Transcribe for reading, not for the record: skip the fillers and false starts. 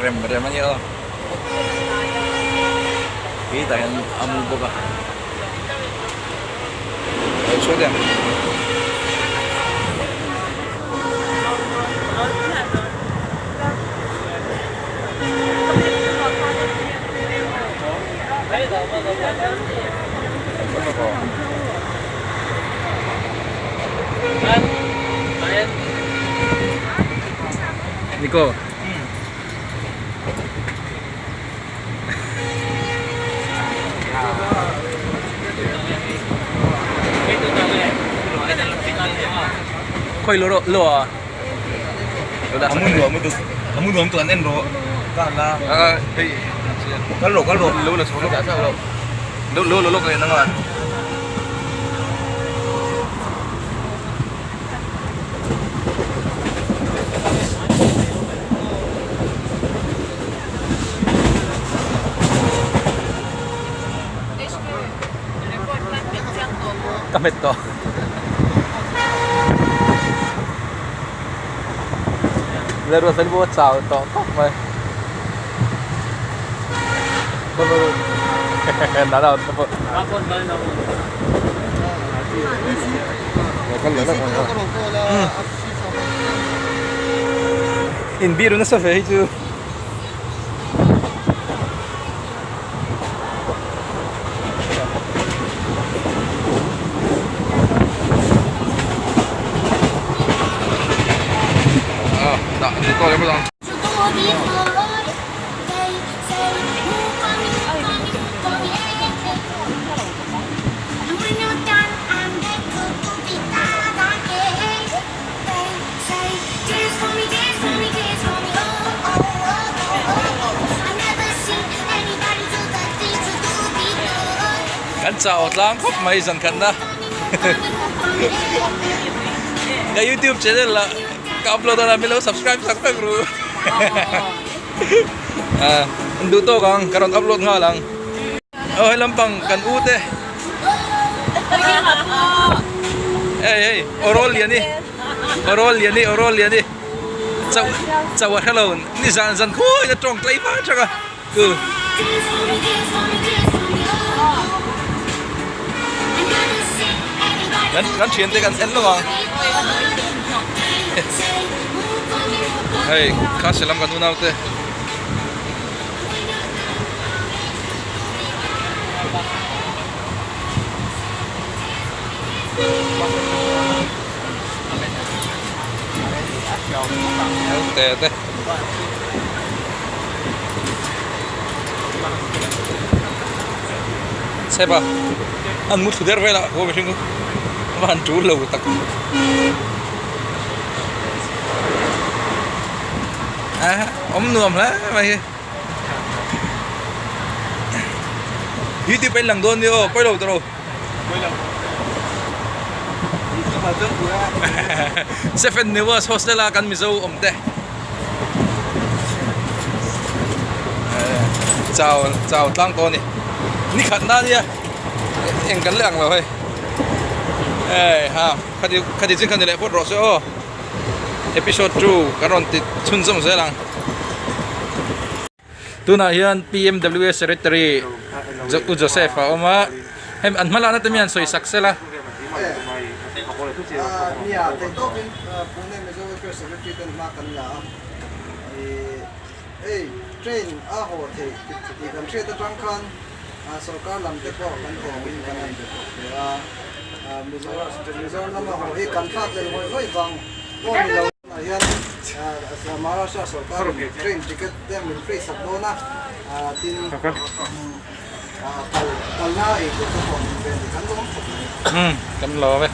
rem aja. Kita yang amu boga. Sudah. Niko. Koi lo lo. Kamu dua tuan endo. Kala. Hei. Kalau Lo solo ka sa lo. Lo kayo nangan. Kamit to. Laro sa buot sao to. May. Nada, no po. Inbiro na sa feito. Dito lang lang. Kan sao lang kok may isang kanda. Ka YouTube channel la ka-upload na namin lo, subscribe bro. Nduto kang karon upload nga lang. Oh, lang pang kan ute. Hey, orol yan eh. Orol yan eh. Sa hello. Ni san ko ina trong klay pa tsaka. Ku. Kan siente kan en lo bang. Hey, kasi lang kan una ute. Tete. Siapa? An mut der vela, ko besing ko. Man tulo tak. Nuam lah mày. YouTube bên lằng đôn đi ô, quay đầu tao. Seven News hostel akan mizo omte. Chào tang to ni. Ni khat na ni. Eng kan lang lo hoi. Ha, khadi jing kan le pot ro so. Episode 2 karon ti chunjom se lang. Tuna yan PMWS Secretary Joseph oma hem an mala na tamian so isaksela. Niya tento pune mezo ke secretary kan makan la. Train ho the ikam che ta tangkhan sarkar lam te ko kan ko win kan an te ko. Mezo lama ho kan thak le hoi bang ko mi lo yan sa Maharashtra sarkar train ticket dem free sab do na tin kalna ko ko ben kan lo. Kan lo ve.